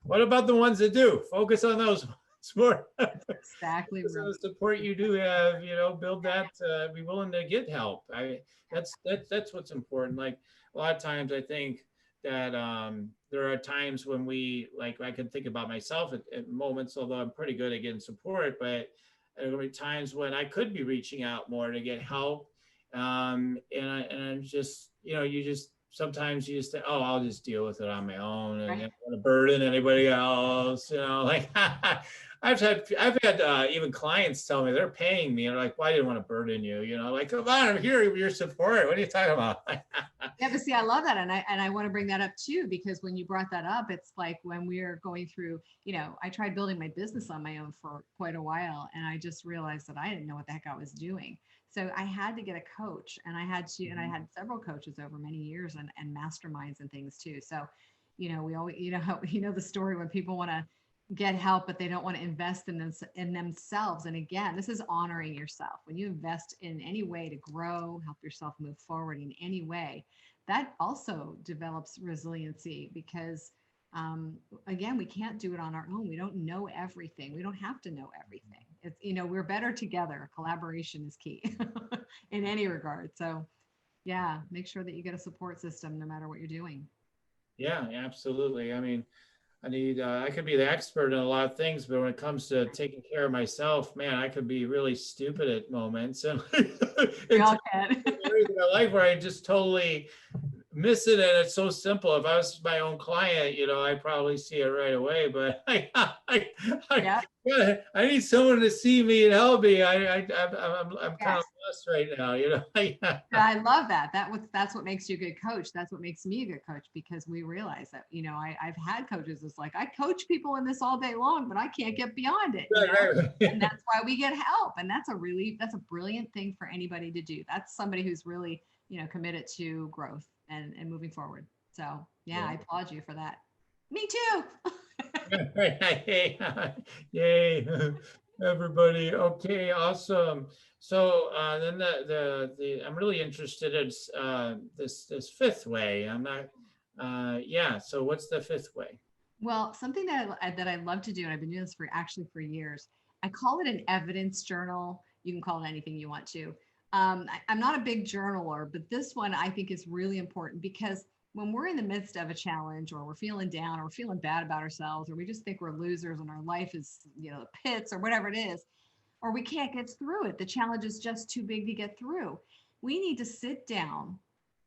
What about the ones that do? Focus on those ones more. Exactly right. The support you do have, build that, be willing to get help. That's what's important. Like, a lot of times I think that there are times when I can think about myself at moments, although I'm pretty good at getting support, but there will be times when I could be reaching out more to get help. And I'm just, sometimes you just think, oh, I'll just deal with it on my own, and Right. I don't want to burden anybody else, like, I've had even clients tell me they're paying me, and they're like, "Well, I didn't want to burden you," like, "Come on, I'm here with your support. What are you talking about?" Yeah, but see, I love that. And I want to bring that up too, because when you brought that up, it's like when we're going through, I tried building my business on my own for quite a while, and I just realized that I didn't know what the heck I was doing. So I had to get a coach, and I had several coaches over many years, and masterminds and things too. So, we always, the story when people want to get help, but they don't want to invest in themselves. And again, this is honoring yourself. When you invest in any way to grow, help yourself move forward in any way, that also develops resiliency, because again, we can't do it on our own. We don't know everything. We don't have to know everything. It's, we're better together. Collaboration is key in any regard. So yeah, make sure that you get a support system no matter what you're doing. Yeah, absolutely. I mean, I could be the expert in a lot of things, but when it comes to taking care of myself, man, I could be really stupid at moments. And We it's all can. areas of my life where I just totally miss it, and it's so simple. If I was my own client, I'd probably see it right away. But Yeah. I need someone to see me and help me. I'm kind Yes. of lost right now. I love that. That's what makes you a good coach. That's what makes me a good coach, because we realize that, I've had coaches. It's like, I coach people in this all day long, but I can't get beyond it. Right. And that's why we get help. And that's a brilliant thing for anybody to do. That's somebody who's really, committed to growth and moving forward. So yeah, I applaud you for that. Me too. Yay, everybody. Okay, awesome. So then the I'm really interested in this fifth way. I'm not yeah. So what's the fifth way? Well, something that I love to do, and I've been doing this for years. I call it an evidence journal. You can call it anything you want to. I'm not a big journaler, but this one I think is really important, because when we're in the midst of a challenge, or we're feeling down, or we're feeling bad about ourselves, or we just think we're losers and our life is, the pits or whatever it is, or we can't get through it, the challenge is just too big to get through. We need to sit down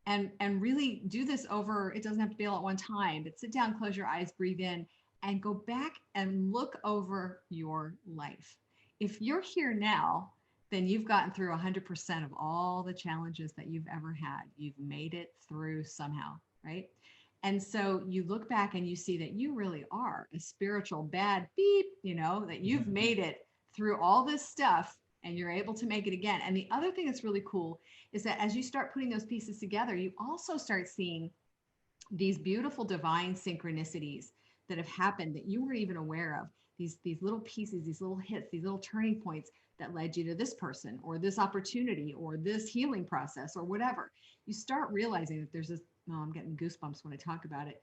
and really do this over. It doesn't have to be all at one time, but sit down, close your eyes, breathe in, and go back and look over your life. If you're here now, then you've gotten through 100% of all the challenges that you've ever had. You've made it through somehow, right? And so you look back and you see that you really are a spiritual bad beep, that you've made it through all this stuff, and you're able to make it again. And the other thing that's really cool is that as you start putting those pieces together, you also start seeing these beautiful divine synchronicities that have happened that you weren't even aware of. These little pieces, these little hits, these little turning points that led you to this person, or this opportunity, or this healing process, or whatever. You start realizing that there's this, I'm getting goosebumps when I talk about it,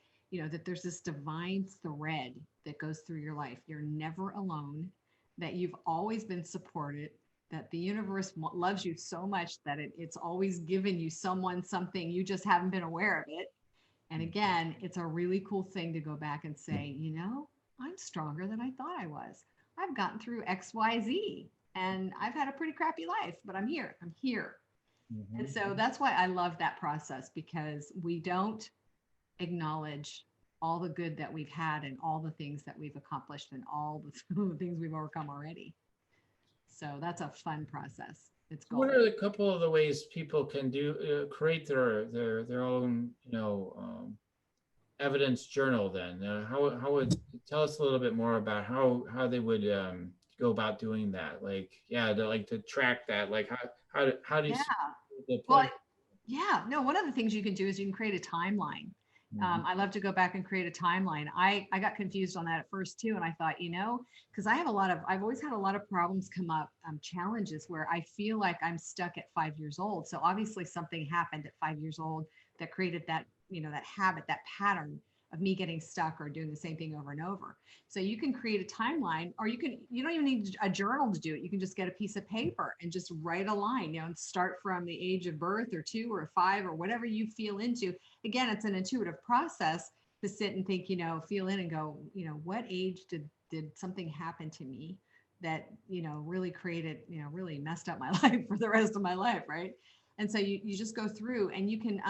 that there's this divine thread that goes through your life. You're never alone, that you've always been supported, that the universe loves you so much that it's always given you someone, something, you just haven't been aware of it. And again, it's a really cool thing to go back and say, I'm stronger than I thought I was. I've gotten through XYZ, and I've had a pretty crappy life, but I'm here. Mm-hmm. And so that's why I love that process, because we don't acknowledge all the good that we've had, and all the things that we've accomplished, and all the things we've overcome already. So that's a fun process. It's what are a couple of the ways people can create their own evidence journal? Then how would tell us a little bit more about how they would go about doing that? To track that, how do you one of the things you can do is you can create a timeline. I love to go back and create a timeline. I got confused on that at first too. And I thought, because I've always had a lot of problems come up, challenges where I feel like I'm stuck at 5 years old. So obviously something happened at 5 years old that created that, that habit, that pattern of me getting stuck or doing the same thing over and over. So you can create a timeline, or you don't even need a journal to do it. You can just get a piece of paper and just write a line, and start from the age of birth, or 2 or 5, or whatever you feel into. Again, it's an intuitive process to sit and think, feel in and go, what age did something happen to me that, really created, really messed up my life for the rest of my life. Right. And so you just go through, and you can,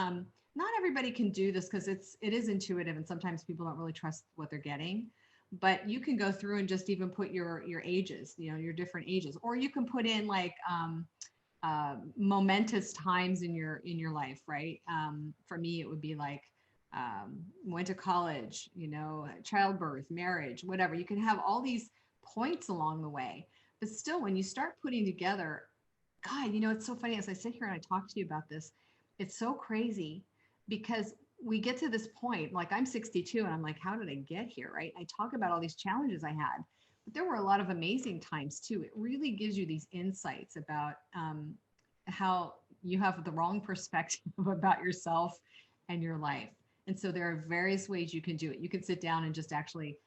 not everybody can do this, because it is intuitive, and sometimes people don't really trust what they're getting. but you can go through and just even put your ages, your different ages, or you can put in like momentous times in your life, right? For me, it would be like went to college, childbirth, marriage, whatever. You can have all these points along the way, but still, when you start putting together, God, it's so funny as I sit here and I talk to you about this, it's so crazy because we get to this point, like I'm 62 and I'm like, how did I get here? Right. I talk about all these challenges I had, but there were a lot of amazing times too. It really gives you these insights about how you have the wrong perspective about yourself and your life. And so there are various ways you can do it. You can sit down and just actually,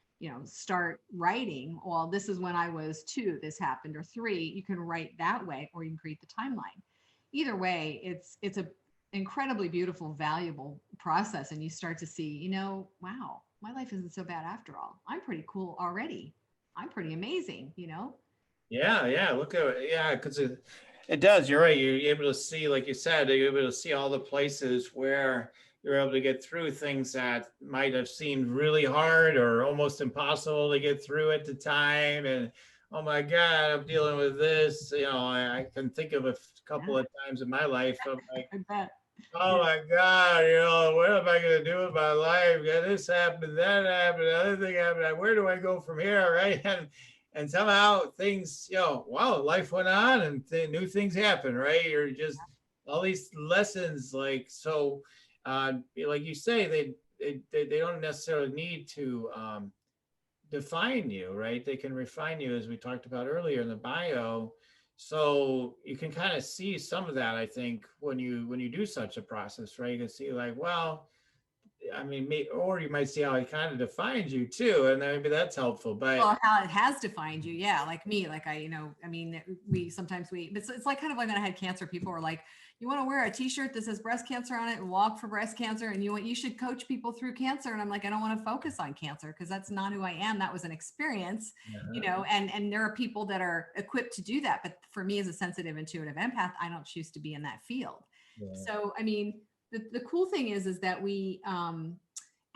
start writing. Well, this is when I was 2, this happened, or 3. You can write that way, or you can create the timeline. Either way, it's a incredibly beautiful, valuable process. And you start to see, wow, my life isn't so bad after all. I'm pretty cool already. I'm pretty amazing, Yeah. Look at it. Yeah, because it does. You're right. You're able to see, like you said, you're able to see all the places where you're able to get through things that might have seemed really hard or almost impossible to get through at the time. And oh my God, I'm dealing with this. I can think of a couple of times in my life. I'm like, I bet. oh my God, what am I going to do with my life? Yeah, this happened, that happened, other thing happened. Where do I go from here? Right. And somehow things, wow, life went on and new things happen, right? You're just all these lessons, like, so, like you say, they don't necessarily need to define you, right? They can refine you, as we talked about earlier in the bio. So you can kind of see some of that, I think, when you do such a process, right? You can see like, well, I mean, or you might see how it kind of defines you too, and maybe that's helpful. But well, how it has defined you, yeah. Like me, like it's like kind of like when I had cancer, people were like, you want to wear a T-shirt that says breast cancer on it and walk for breast cancer, and you should coach people through cancer. And I'm like, I don't want to focus on cancer because that's not who I am. That was an experience, and there are people that are equipped to do that. But for me, as a sensitive, intuitive empath, I don't choose to be in that field. Yeah. So, I mean, the cool thing is that we,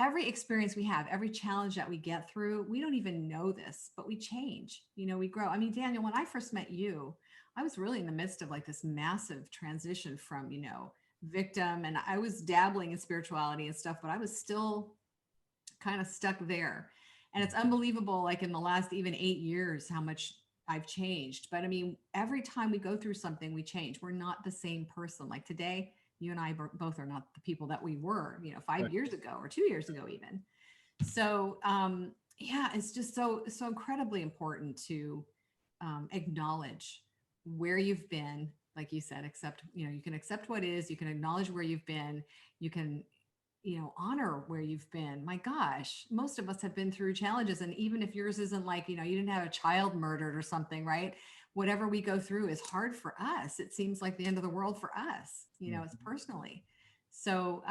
every experience we have, every challenge that we get through, we don't even know this, but we change, we grow. I mean, Daniel, when I first met you, I was really in the midst of like this massive transition from, victim, and I was dabbling in spirituality and stuff, but I was still kind of stuck there. And it's unbelievable, like in the last even 8 years, how much I've changed. But I mean, every time we go through something, we change. We're not the same person. Like today, you and I both are not the people that we were, 5 years ago or 2 years ago, even. So, yeah, it's just so incredibly important to acknowledge where you've been. Like you said, you can accept what is, you can acknowledge where you've been, you can, honor where you've been. My gosh, most of us have been through challenges. And even if yours isn't like, you didn't have a child murdered or something, right? Whatever we go through is hard for us. It seems like the end of the world for us, it's personally. So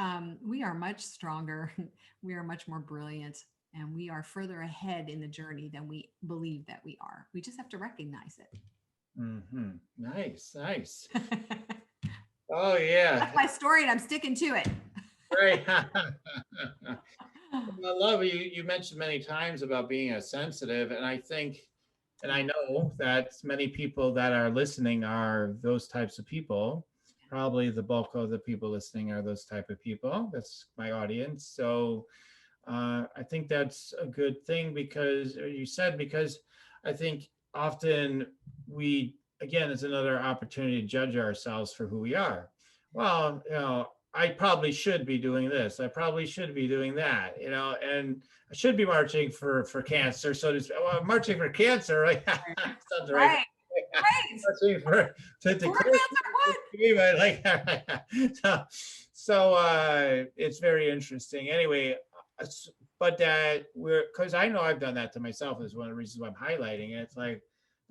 we are much stronger. We are much more brilliant, and we are further ahead in the journey than we believe that we are. We just have to recognize it. Mm-hmm. Nice. Oh yeah. That's my story, and I'm sticking to it. Right. I love you mentioned many times about being a sensitive, and I think, and I know that many people that are listening are those types of people. Probably the bulk of the people listening are those type of people. That's my audience. So I think that's a good thing because I think often again, it's another opportunity to judge ourselves for who we are. Well, I probably should be doing this. I probably should be doing that, and I should be marching for cancer. So marching for cancer, right? Sounds right. Marching for so it's very interesting. Anyway, but because I know I've done that to myself is one of the reasons why I'm highlighting it. It's like,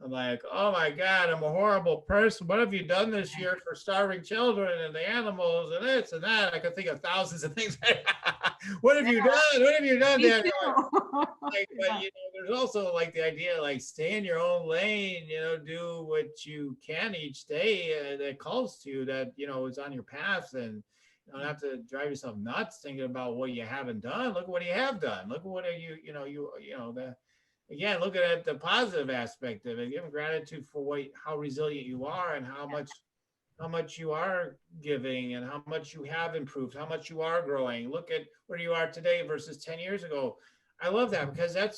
I'm like, oh my God, I'm a horrible person. What have you done this year for starving children and the animals and this and that? I could think of thousands of things. What have you done? What have you done, Dan? But there's also like the idea, like stay in your own lane, do what you can each day that calls to you, that, is on your path. And You don't have to drive yourself nuts thinking about what you haven't done. Look at what you have done. Look at what are the again, look at the positive aspect of it. Give gratitude for how resilient you are and how much you are giving and how much you have improved, how much you are growing. Look at where you are today versus 10 years ago. I love that because I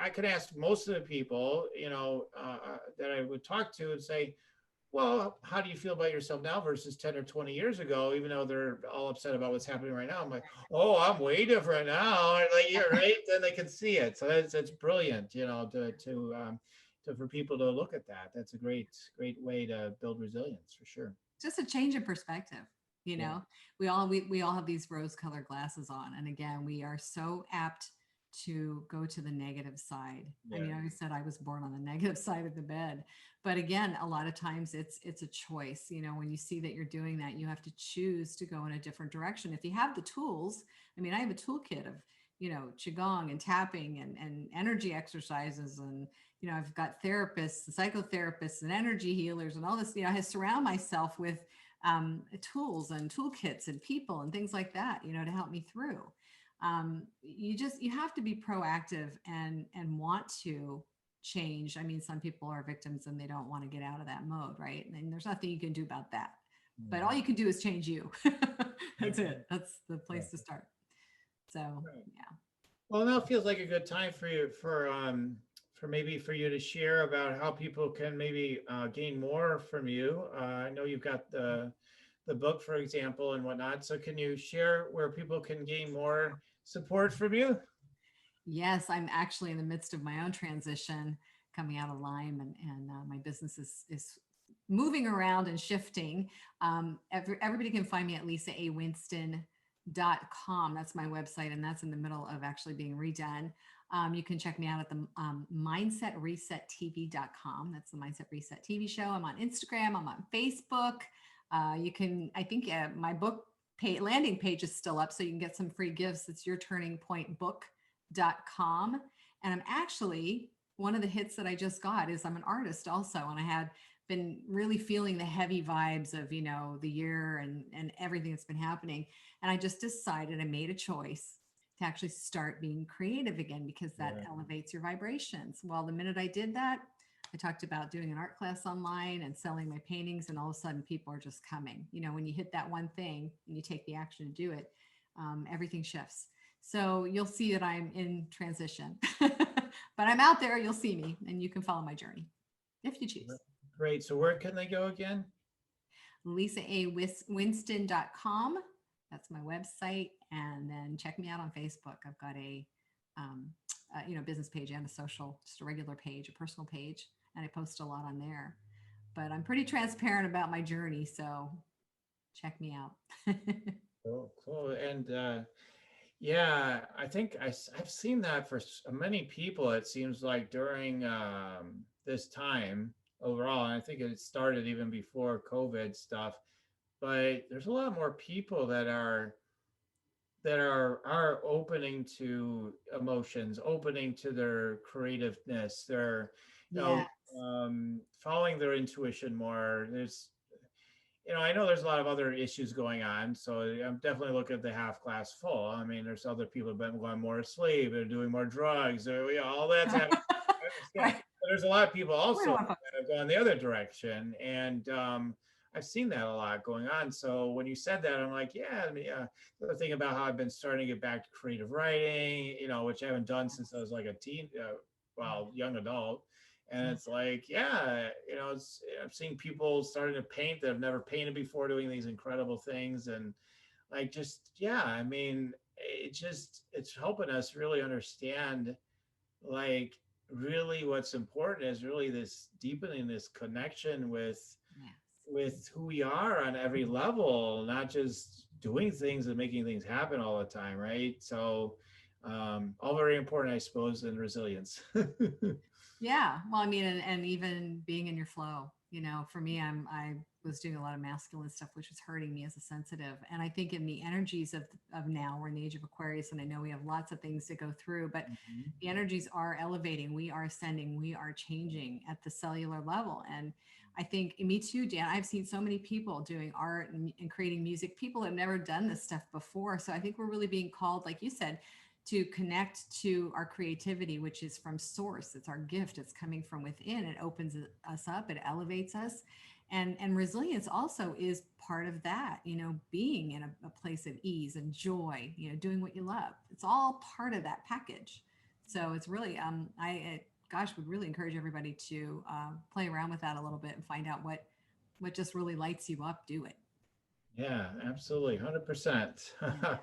could ask most of the people, that I would talk to and say, well, how do you feel about yourself now versus 10 or 20 years ago, even though they're all upset about what's happening right now? I'm like, oh, I'm way different now. Like, you're right. Then they can see it. So that's brilliant, for people to look at that. That's a great way to build resilience for sure. Just a change of perspective. Yeah. We all have these rose colored glasses on. And again, we are so apt to go to the negative side. Yeah. I mean, like I said, I was born on the negative side of the bed, but again, a lot of times it's a choice. When you see that you're doing that, you have to choose to go in a different direction. If you have the tools, I mean, I have a toolkit of, Qigong and tapping and energy exercises. And, I've got therapists, psychotherapists and energy healers and all this, I surround myself with tools and toolkits and people and things like that, to help me through. You have to be proactive and want to change. I mean, some people are victims and they don't want to get out of that mode, right? And there's nothing you can do about that. But all you can do is change you. That's it. That's the place to start. So, yeah. Well, now it feels like a good time for you for you to share about how people can maybe gain more from you. I know you've got the book, for example, and whatnot. So can you share where people can gain more support from you? Yes, I'm actually in the midst of my own transition coming out of Lyme, and my business is moving around and shifting. Everybody can find me at lisaawinston.com. That's my website, and that's in the middle of actually being redone. You can check me out at the mindsetresettv.com. That's the Mindset Reset TV show. I'm on Instagram. I'm on Facebook. My book landing page is still up, so you can get some free gifts. It's yourturningpointbook.com. And I'm actually, one of the hits that I just got is I'm an artist also. And I had been really feeling the heavy vibes of, the year and everything that's been happening. And I just decided, I made a choice to actually start being creative again, because that elevates your vibrations. Well, the minute I did that, I talked about doing an art class online and selling my paintings, and all of a sudden people are just coming. When you hit that one thing and you take the action to do it, everything shifts. So you'll see that I'm in transition, but I'm out there. You'll see me, and you can follow my journey if you choose. Great. So where can they go again? lisaawinston.com. That's my website. And then check me out on Facebook. I've got a business page and just a regular page, a personal page, and I post a lot on there. But I'm pretty transparent about my journey, so check me out. Cool. And I think I've seen that for many people. It seems like during this time overall, and I think it started even before COVID stuff. But there's a lot more people that are opening to emotions, opening to their creativeness. They're following their intuition more. I know there's a lot of other issues going on, so I'm definitely looking at the half glass full. I mean, there's other people who've been going more asleep, they're doing more drugs, or all that's happening. Right. But there's a lot of people also that have gone the other direction, and I've seen that a lot going on. So when you said that, I'm like, the thing about how I've been starting to get back to creative writing, which I haven't done since I was like a teen, young adult. And it's like, I'm seeing people starting to paint that have never painted before, doing these incredible things. And it's helping us really understand, really what's important is really this deepening this connection with who we are on every level, not just doing things and making things happen all the time, right? So all very important, I suppose, in resilience. Yeah. Well, I mean, and even being in your flow, for me, I was doing a lot of masculine stuff, which was hurting me as a sensitive. And I think in the energies of now, we're in the age of Aquarius, and I know we have lots of things to go through, but the energies are elevating. We are ascending. We are changing at the cellular level. And I think, me too, Dan, I've seen so many people doing art and creating music. People have never done this stuff before. So I think we're really being called, like you said, to connect to our creativity, which is from source. It's our gift. It's coming from within. It opens us up. It elevates us. And resilience also is part of that, being in a place of ease and joy, doing what you love. It's all part of that package. So it's really, gosh, would really encourage everybody to play around with that a little bit and find out what just really lights you up. Do it. Yeah, absolutely. 100%.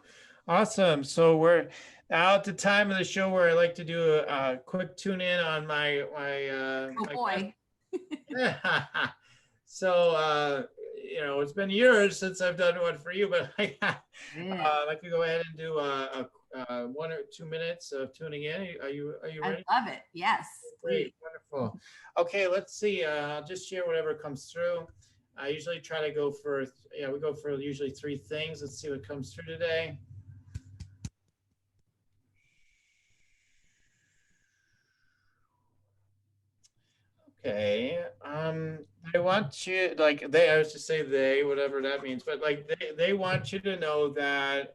Awesome. So we're now at the time of the show where I like to do a quick tune in on my Oh boy. So it's been years since I've done one for you, but I could go ahead and do 1 or 2 minutes of tuning in. Are you ready? I love it. Yes. Great. Wonderful. Okay, let's see. I'll just share whatever comes through. I usually try to go for, we go for usually 3 things. Let's see what comes through today. Okay. I want you, like I was to say they, whatever that means, but like they want you to know that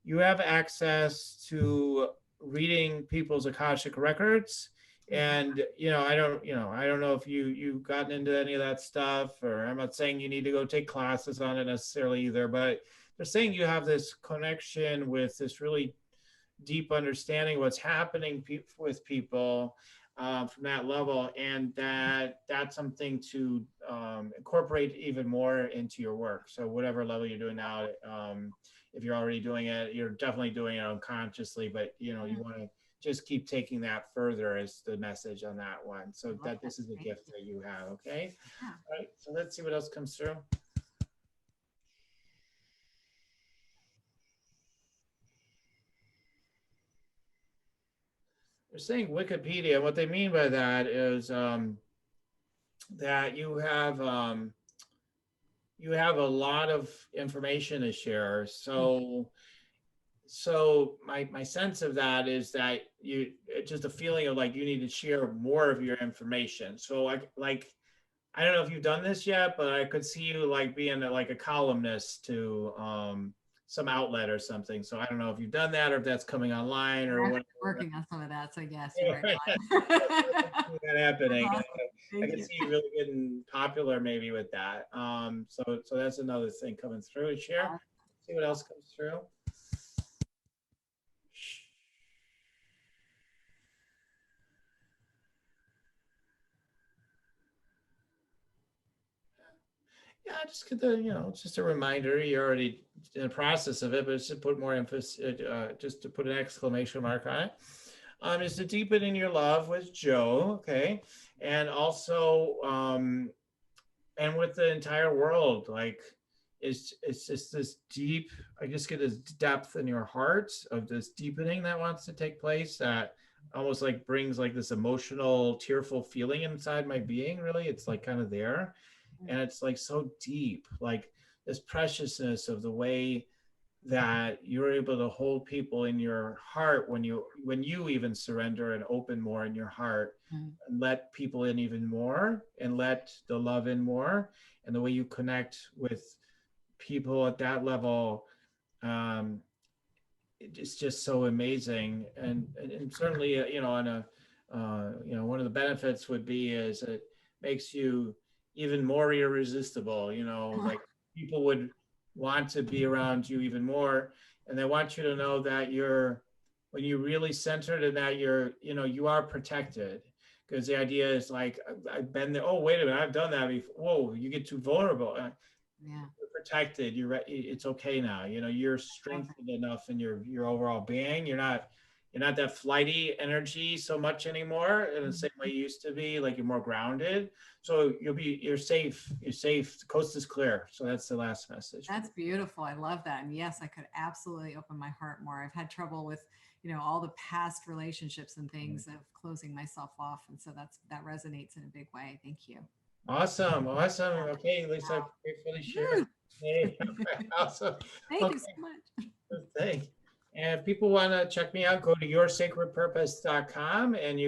you have access to reading people's Akashic records. And I don't know if you've gotten into any of that stuff, or I'm not saying you need to go take classes on it necessarily either, but they're saying you have this connection with this really deep understanding of what's happening with people from that level, and that's something to incorporate even more into your work. So whatever level you're doing now, if you're already doing it, you're definitely doing it unconsciously, but you want to just keep taking that further as the message on that one. So that this is a gift that you have. Okay. Yeah. All right. So let's see what else comes through. They're saying Wikipedia. What they mean by that is that you have a lot of information to share. So my sense of that is that it's just a feeling of like you need to share more of your information. So I don't know if you've done this yet, but I could see you like being like a columnist to some outlet or something. So I don't know if you've done that or if that's coming online or what. Working on some of that. So yes, you're right. That happening. I can see you really getting popular maybe with that. So that's another thing coming through. Share. See what else comes through. Yeah, just get the, it's just a reminder. You're already in the process of it, but it's to put more emphasis, just to put an exclamation mark on it. Is to deepen in your love with Joe, okay, and also, and with the entire world, like it's just this deep. I just get this depth in your heart of this deepening that wants to take place. That almost like brings like this emotional, tearful feeling inside my being. Really, it's like kind of there. And it's like so deep, like this preciousness of the way that you're able to hold people in your heart when you even surrender and open more in your heart and let people in even more and let the love in more, and the way you connect with people at that level, it's just so amazing. And certainly on a one of the benefits would be is it makes you even more irresistible, like people would want to be around you even more. And they want you to know that when you're really centered and that you are protected. Because the idea is like, I've been there. Oh, wait a minute, I've done that before. Whoa, you get too vulnerable. Yeah. You're protected. It's okay now. You're strengthened enough in your overall being. You're not that flighty energy so much anymore in the same way you used to be. Like you're more grounded. So you're safe. You're safe. The coast is clear. So that's the last message. That's beautiful. I love that. And yes, I could absolutely open my heart more. I've had trouble with, all the past relationships and things of closing myself off. And so that resonates in a big way. Thank you. Awesome. Okay, Lisa, wow. Gratefully share. Hey, awesome. Thank you so much. Thanks. And if people want to check me out, go to yoursacredpurpose.com, and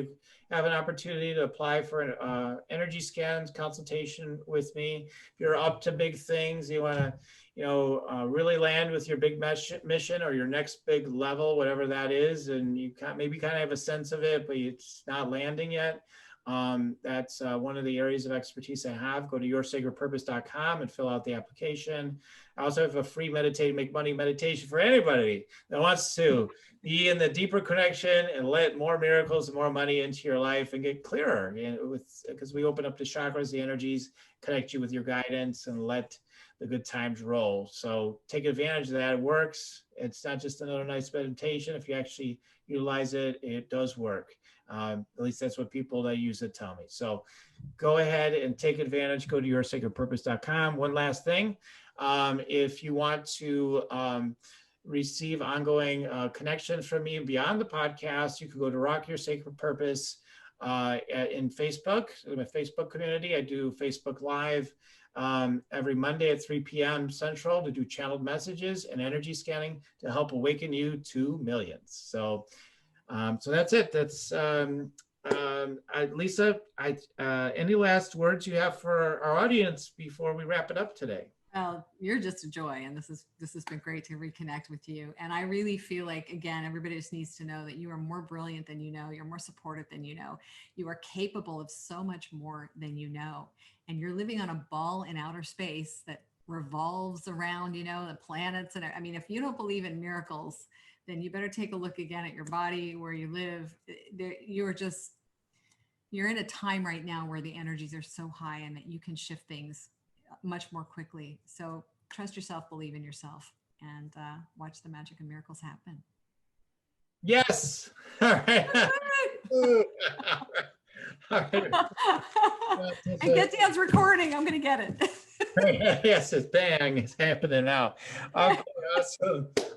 have an opportunity to apply for an energy scan consultation with me. If you're up to big things, you want to, really land with your big mission or your next big level, whatever that is, and you maybe kind of have a sense of it, but it's not landing yet. That's one of the areas of expertise I have. Go to yoursacredpurpose.com and fill out the application. I also have a free meditate, make money meditation for anybody that wants to be in the deeper connection and let more miracles and more money into your life and get clearer. Because we open up the chakras, the energies, connect you with your guidance, and let the good times roll. So take advantage of that. It works. It's not just another nice meditation. If you actually utilize it, it does work. At least that's what people that use it tell me. So go ahead and take advantage. Go to yoursacredpurpose.com. One last thing. If you want to receive ongoing connection from me beyond the podcast, you can go to Rock Your Sacred Purpose in Facebook, in my Facebook community. I do Facebook Live every Monday at 3 p.m. Central to do channeled messages and energy scanning to help awaken you to millions. So that's it. That's Lisa. Any last words you have for our audience before we wrap it up today? Well, you're just a joy, and this has been great to reconnect with you. And I really feel like, again, everybody just needs to know that you are more brilliant than you know. You're more supportive than you know. You are capable of so much more than you know. And you're living on a ball in outer space that revolves around, the planets. And I mean, if you don't believe in miracles, then you better take a look again at your body, where you live. You're in a time right now where the energies are so high and that you can shift things much more quickly. So trust yourself, believe in yourself, and watch the magic and miracles happen. Yes. All right. All right. And get Dan's recording. I'm going to get it. Yes, it's bang. It's happening now. Okay,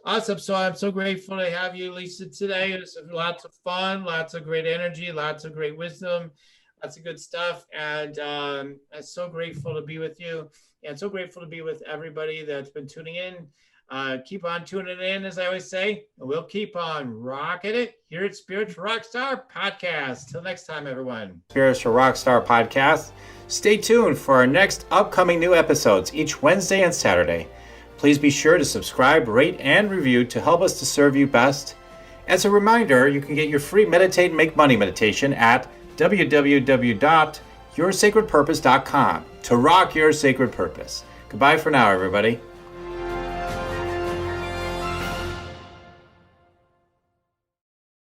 awesome. So I'm so grateful to have you, Lisa, today. It was lots of fun, lots of great energy, lots of great wisdom, lots of good stuff. And I'm so grateful to be with you, and so grateful to be with everybody that's been tuning in. Keep on tuning in, as I always say, and we'll keep on rocking it here at Spiritual Rockstar Podcast. Till next time, everyone. Spiritual Rockstar Podcast. Stay tuned for our next upcoming new episodes each Wednesday and Saturday. Please be sure to subscribe, rate, and review to help us to serve you best. As a reminder, you can get your free Meditate and Make Money meditation at www.yoursacredpurpose.com to rock your sacred purpose. Goodbye for now, everybody.